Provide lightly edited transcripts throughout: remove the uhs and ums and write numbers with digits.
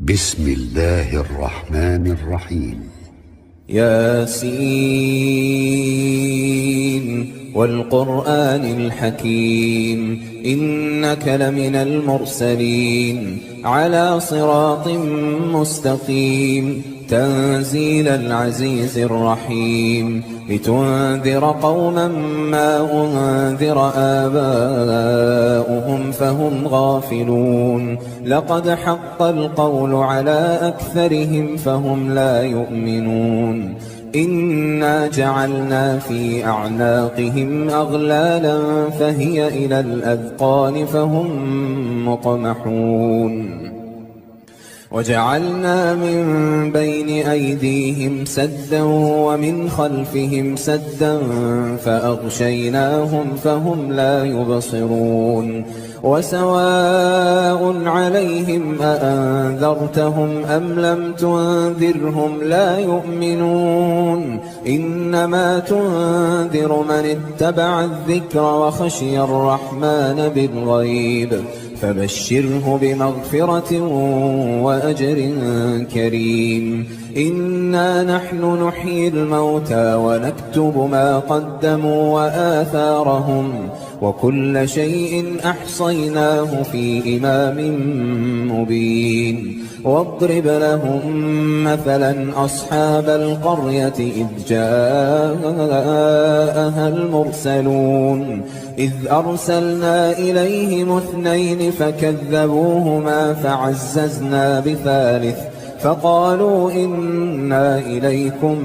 بسم الله الرحمن الرحيم. ياسين والقرآن الحكيم إنك لمن المرسلين على صراط مستقيم تنزيل العزيز الرحيم لتنذر قوما ما أنذر آباؤهم فهم غافلون لقد حق القول على أكثرهم فهم لا يؤمنون إنا جعلنا في أعناقهم أغلالا فهي إلى الأذقان فهم مقمحون وجعلنا من بين أيديهم سدا ومن خلفهم سدا فأغشيناهم فهم لا يبصرون وسواء عليهم أأنذرتهم أم لم تنذرهم لا يؤمنون إنما تنذر من اتبع الذكر وخشي الرحمن بالغيب فبشره بمغفرة وأجر كريم إنا نحن نحيي الموتى ونكتب ما قدموا وآثارهم وكل شيء أحصيناه في إمام مبين واضرب لهم مثلا أصحاب القرية إذ جاءها المرسلون إذ أرسلنا إليهم اثنين فكذبوهما فعززنا بثالث فقالوا إنا إليكم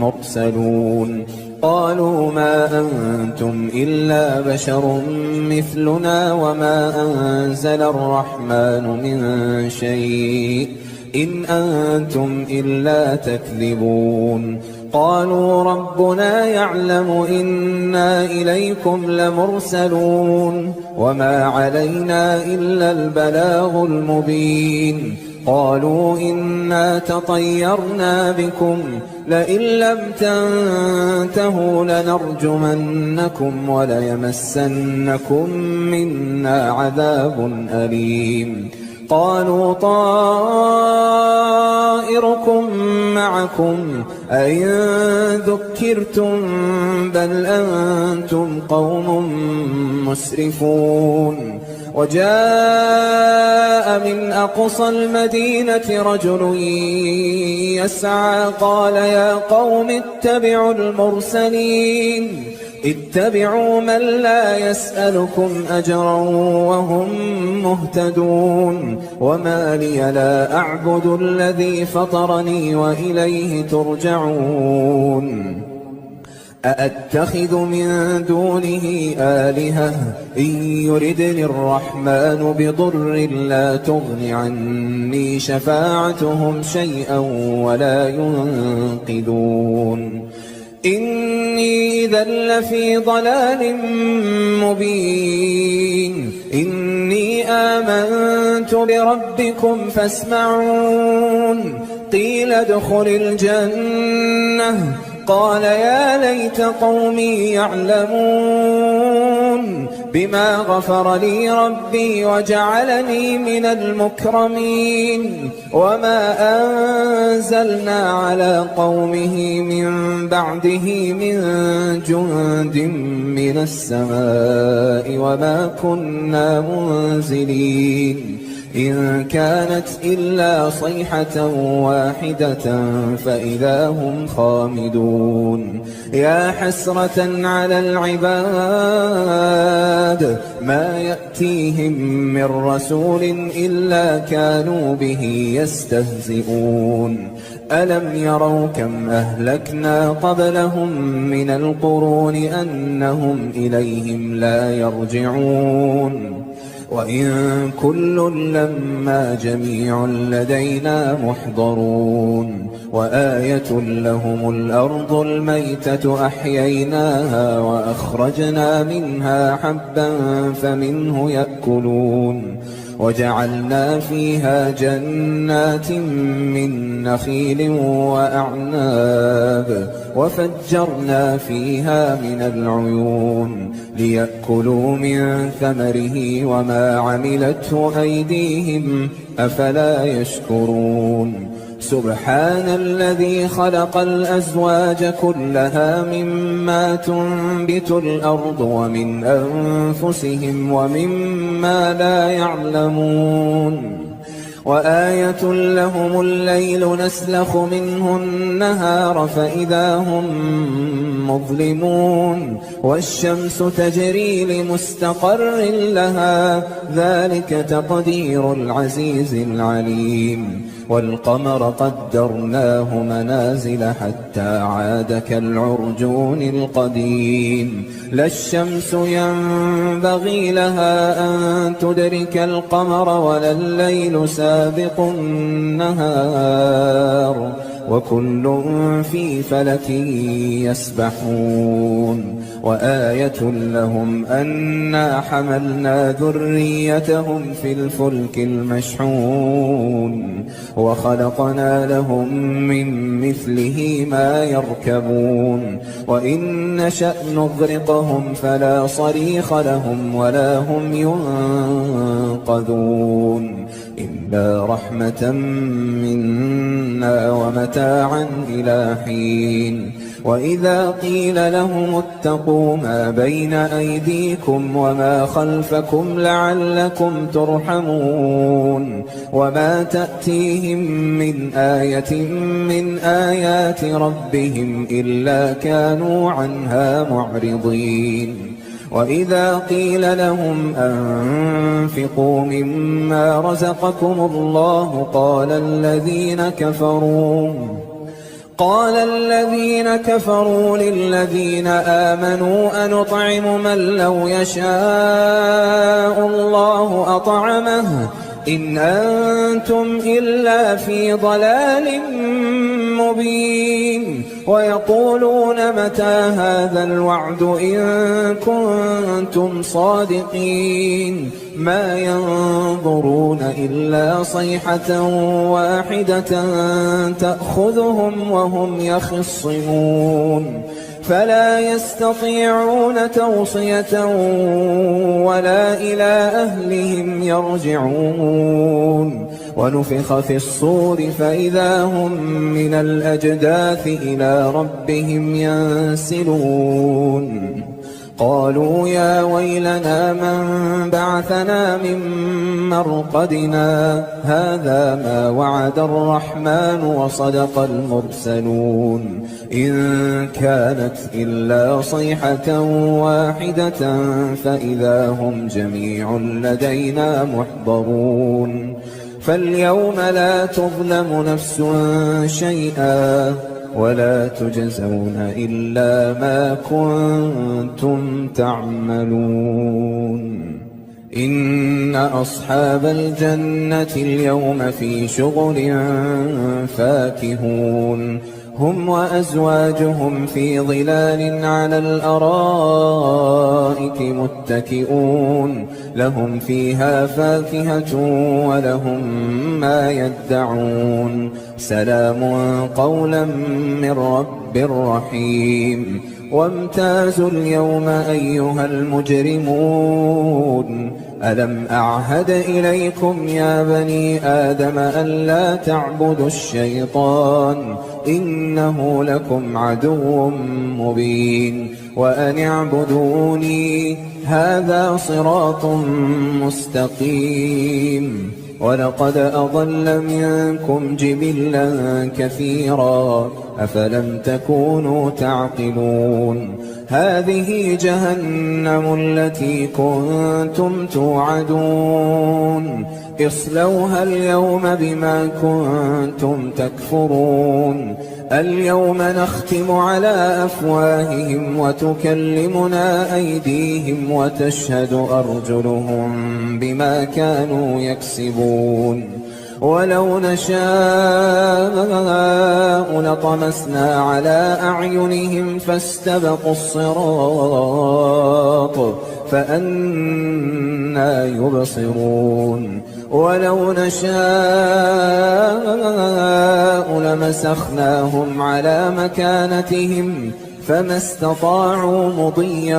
مرسلون قالوا ما أنتم إلا بشر مثلنا وما أنزل الرحمن من شيء إن أنتم إلا تكذبون قالوا ربنا يعلم إنا إليكم لمرسلون وما علينا إلا البلاغ المبين قالوا إنا تطيرنا بكم لئن لم تنتهوا لنرجمنكم وليمسنكم منا عذاب أليم قالوا طائركم معكم أئن ذكرتم بل أنتم قوم مسرفون وجاء من أقصى المدينة رجل يسعى قال يا قوم اتبعوا المرسلين اتبعوا من لا يسألكم أجرا وهم مهتدون وما لي لا أعبد الذي فطرني وإليه ترجعون أأتخذ من دونه آلهة إن يردني الرحمن بضر لا تغن عني شفاعتهم شيئا ولا ينقذون إني إذا لفي ضلال مبين إني آمنت بربكم فاسمعون قيل ادخل الجنة قال يا ليت قومي يعلمون بما غفر لي ربي وجعلني من المكرمين وما أنزلنا على قومه من بعده من جند من السماء وما كنا منزلين إن كانت إلا صيحة واحدة فإذا هم خامدون يا حسرة على العباد ما يأتيهم من رسول إلا كانوا به يستهزئون ألم يروا كم أهلكنا قبلهم من القرون أنهم إليهم لا يرجعون وإن كل لما جميع لدينا محضرون وآية لهم الأرض الميتة أحييناها وأخرجنا منها حبا فمنه يأكلون وجعلنا فيها جنات من نخيل وأعناب وفجرنا فيها من العيون ليأكلوا من ثمره وما عملته أيديهم أفلا يشكرون سبحان الذي خلق الأزواج كلها مما تنبت الأرض ومن أنفسهم ومما لا يعلمون وآية لهم الليل نسلخ منه النهار فإذا هم مظلمون والشمس تجري لمستقر لها ذلك تقدير العزيز العليم والقمر قدرناه منازل حتى عاد كالعرجون القديم لا الشمس ينبغي لها أن تدرك القمر ولا الليل سابق النهار وكل في فلك يسبحون وآية لهم أنا حملنا ذريتهم في الفلك المشحون وخلقنا لهم من مثله ما يركبون وإن نشأ نغرقهم فلا صريخ لهم ولا هم ينقذون إلا رحمة منا ومتاعا إلى حين وإذا قيل لهم اتقوا ما بين أيديكم وما خلفكم لعلكم ترحمون وما تأتيهم من آية من آيات ربهم إلا كانوا عنها معرضين وإذا قيل لهم أنفقوا مما رزقكم الله قال الذين كفروا للذين آمنوا أنطعم من لو يشاء الله أطعمه إن أنتم إلا في ضلال مبين ويقولون متى هذا الوعد إن كنتم صادقين ما ينظرون إلا صيحة واحدة تأخذهم وهم يخصمون فلا يستطيعون توصية ولا إلى أهلهم يرجعون ونفخ في الصور فإذا هم من الأجداث إلى ربهم ينسلون قالوا يا ويلنا من بعثنا من مرقدنا هذا ما وعد الرحمن وصدق المرسلون إن كانت إلا صيحة واحدة فإذا هم جميع لدينا محضرون فاليوم لا تظلم نفس شيئا ولا تجزون إلا ما كنتم تعملون إن أصحاب الجنة اليوم في شغل فاكهون هم وأزواجهم في ظلال على الأرائك متكئون لهم فيها فاكهة ولهم ما يدعون سلام قولا من رب رحيم وامتازوا اليوم أيها المجرمون ألم أعهد إليكم يا بني آدم ألا تعبدوا الشيطان إنه لكم عدو مبين وأن اعبدوني هذا صراط مستقيم ولقد أضل منكم جبلا كثيرا أفلم تكونوا تعقلون هذه جهنم التي كنتم توعدون اصلوها اليوم بما كنتم تكفرون اليوم نختم على أفواههم وتكلمنا أيديهم وتشهد أرجلهم بما كانوا يكسبون ولو نشاء لطمسنا على أعينهم فاستبقوا الصراط فأنى يبصرون ولو نشاء لمسخناهم على مكانتهم فما استطاعوا مضيا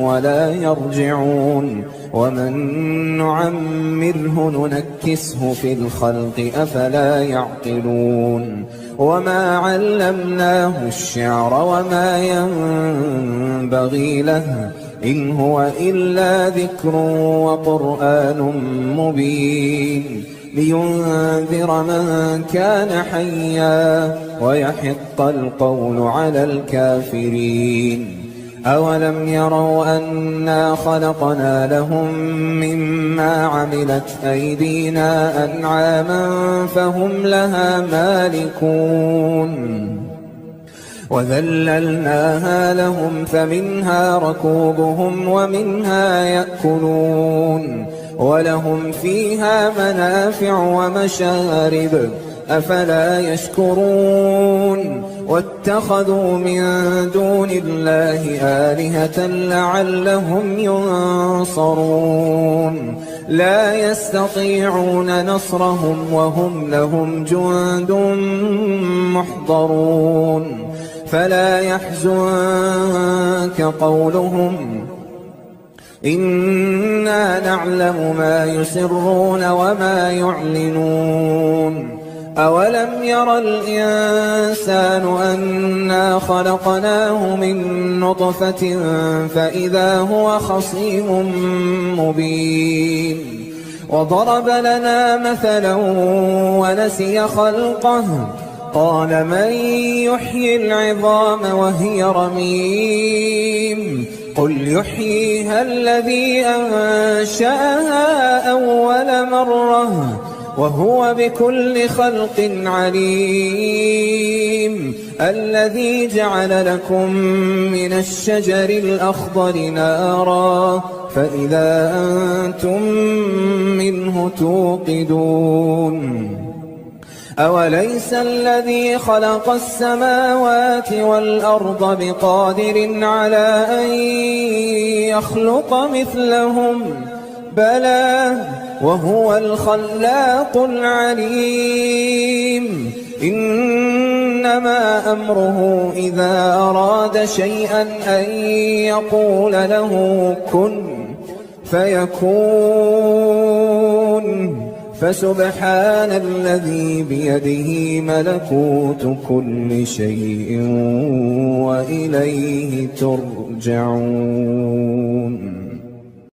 ولا يرجعون ومن نعمره ننكسه في الخلق أفلا يعقلون وما علمناه الشعر وما ينبغي له إن هو إلا ذكر وقرآن مبين لينذر من كان حيا ويحق القول على الكافرين أولم يروا أنا خلقنا لهم مما عملت أيدينا أنعاما فهم لها مالكون وذللناها لهم فمنها ركوبهم ومنها يأكلون ولهم فيها منافع ومشارب أفلا يشكرون واتخذوا من دون الله آلهة لعلهم ينصرون لا يستطيعون نصرهم وهم لهم جند محضرون فلا يحزنك قولهم إنا نعلم ما يسرون وما يعلنون أولم ير الإنسان أنا خلقناه من نطفة فإذا هو خصيم مبين وضرب لنا مثلا ونسي خلقه قال من يحيي العظام وهي رميم قل يحييها الذي أنشأها أول مرة وهو بكل خلق عليم الذي جعل لكم من الشجر الأخضر نارا فإذا أنتم منه توقدون أوليس الذي خلق السماوات والأرض بقادر على أن يخلق مثلهم بلى وهو الخلاق العليم إنما أمره إذا أراد شيئا أن يقول له كن فيكون فسبحان الذي بيده ملكوت كل شيء وإليه ترجعون